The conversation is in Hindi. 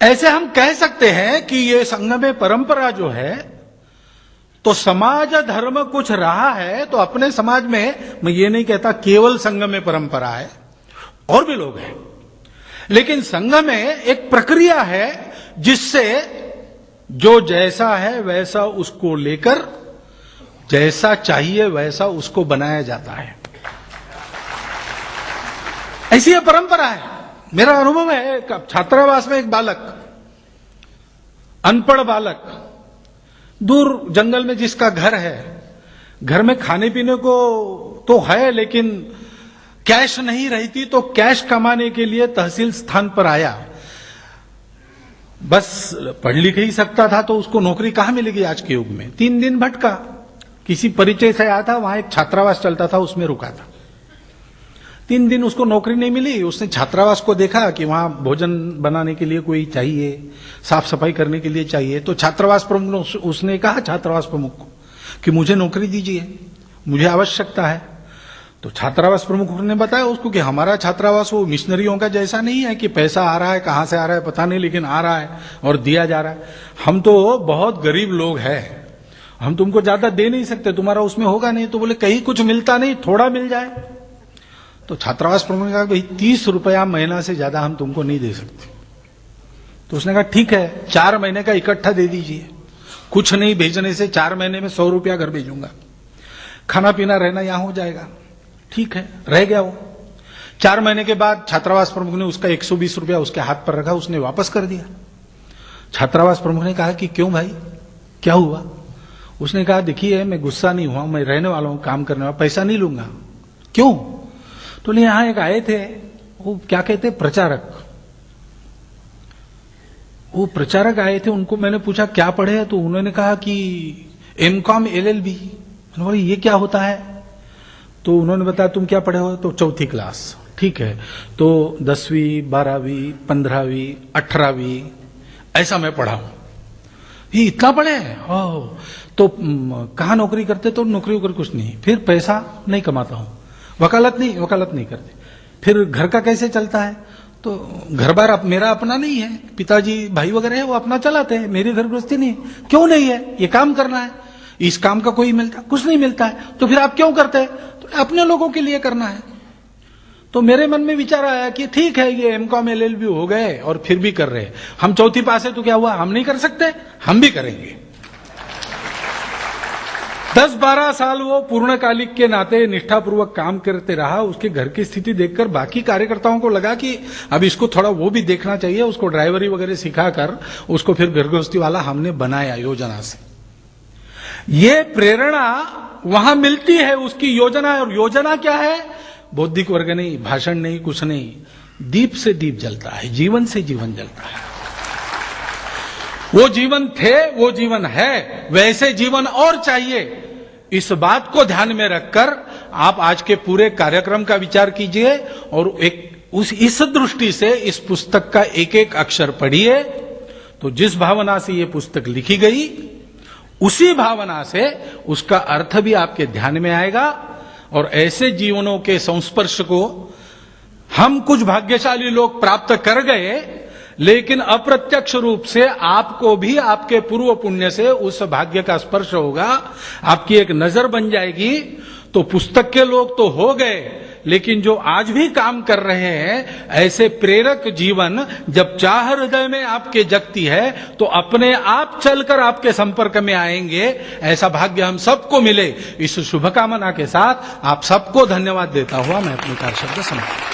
ऐसे हम कह सकते हैं कि ये संगम परंपरा जो है, तो समाज धर्म कुछ रहा है तो अपने समाज में, मैं ये नहीं कहता केवल संगम परंपरा है, और भी लोग हैं, लेकिन संगम में एक प्रक्रिया है जिससे जो जैसा है वैसा उसको लेकर जैसा चाहिए वैसा उसको बनाया जाता है। ऐसी यह परंपरा है। मेरा अनुभव है, छात्रावास में एक बालक, अनपढ़ बालक, दूर जंगल में जिसका घर है, घर में खाने पीने को तो है लेकिन कैश नहीं रहती, तो कैश कमाने के लिए तहसील स्थान पर आया। बस पढ़ लिख ही सकता था तो उसको नौकरी कहां मिलेगी आज के युग में। 3 दिन भटका, किसी परिचय से आया था, वहां एक छात्रावास चलता था, उसमें रुका था। 3 दिन उसको नौकरी नहीं मिली। उसने छात्रावास को देखा कि वहां भोजन बनाने के लिए कोई चाहिए, साफ सफाई करने के लिए चाहिए। तो छात्रावास प्रमुख उसने कहा छात्रावास प्रमुख को कि मुझे नौकरी दीजिए, मुझे आवश्यकता है। तो छात्रावास प्रमुख ने बताया उसको कि हमारा छात्रावास वो मिशनरियों का जैसा नहीं है कि पैसा आ रहा है, कहां से आ रहा है पता नहीं, लेकिन आ रहा है और दिया जा रहा है। हम तो बहुत गरीब लोग हैं, हम तुमको ज्यादा दे नहीं सकते, तुम्हारा उसमें होगा नहीं। तो बोले कहीं कुछ मिलता नहीं, थोड़ा मिल जाए। तो छात्रावास प्रमुख ने कहा भाई 30 रुपया महीना से ज्यादा हम तुमको नहीं दे सकते। तो उसने कहा ठीक है, 4 महीने का इकट्ठा दे दीजिए, कुछ नहीं भेजने से 4 महीने में 100 रुपया घर भेजूंगा, खाना पीना रहना यहां हो जाएगा। ठीक है, रह गया वो। 4 महीने के बाद छात्रावास प्रमुख ने उसका 120 रुपया उसके हाथ पर रखा, उसने वापस कर दिया। छात्रावास प्रमुख ने कहा कि क्यों भाई, क्या हुआ? उसने कहा देखिए मैं गुस्सा नहीं हुआ, मैं रहने वाला हूं, काम करने वाला, पैसा नहीं लूंगा। क्यों? तो यहां एक आए थे, वो क्या कहते प्रचारक, वो प्रचारक आए थे, उनको मैंने पूछा क्या पढ़े, तो उन्होंने कहा कि M.Com LLB। मैंने बोला ये क्या होता है? तो उन्होंने बताया तुम क्या पढ़े हो? तो 4th क्लास। ठीक है, तो 10वीं 12वीं 15वीं 18वीं ऐसा मैं पढ़ा हूं। ये इतना पढ़े हैं? तो कहां नौकरी करते? तो नौकरी वोकरी कुछ नहीं, फिर पैसा नहीं कमाता हूं, वकालत नहीं करते। फिर घर का कैसे चलता है? तो घर बार मेरा अपना नहीं है, पिताजी भाई वगैरह है वो अपना चलाते हैं, मेरी घर गृहस्थी नहीं है। क्यों नहीं है? ये काम करना है, इस काम का कोई मिलता कुछ नहीं मिलता है, तो फिर आप क्यों करते हैं? तो अपने लोगों के लिए करना है। तो मेरे मन में विचार आया कि ठीक है ये M.Com LLB हो गए और फिर भी कर रहे हैं, हम 4th पास है तो क्या हुआ, हम नहीं कर सकते? हम भी करेंगे। 10-12 साल वो पूर्णकालिक के नाते निष्ठापूर्वक काम करते रहा। उसके घर की स्थिति देखकर बाकी कार्यकर्ताओं को लगा कि अब इसको थोड़ा वो भी देखना चाहिए, उसको ड्राइवरी वगैरह सिखाकर उसको फिर घर गृहस्थी वाला हमने बनाया योजना से। ये प्रेरणा वहां मिलती है उसकी योजना। और योजना क्या है? बौद्धिक वर्ग नहीं, भाषण नहीं, कुछ नहीं, दीप से दीप जलता है, जीवन से जीवन जलता है। वो जीवन थे, वो जीवन है, वैसे जीवन और चाहिए। इस बात को ध्यान में रखकर आप आज के पूरे कार्यक्रम का विचार कीजिए और इस दृष्टि से इस पुस्तक का एक एक अक्षर पढ़िए। तो जिस भावना से ये पुस्तक लिखी गई, उसी भावना से उसका अर्थ भी आपके ध्यान में आएगा। और ऐसे जीवनों के संस्पर्श को हम कुछ भाग्यशाली लोग प्राप्त कर गए, लेकिन अप्रत्यक्ष रूप से आपको भी आपके पूर्व पुण्य से उस भाग्य का स्पर्श होगा, आपकी एक नजर बन जाएगी। तो पुस्तक के लोग तो हो गए, लेकिन जो आज भी काम कर रहे हैं, ऐसे प्रेरक जीवन जब चाह हृदय में आपके जगती है तो अपने आप चलकर आपके संपर्क में आएंगे। ऐसा भाग्य हम सबको मिले, इस शुभकामना के साथ आप सबको धन्यवाद देता हुआ मैं अपने कार्यशब्द समाप्त।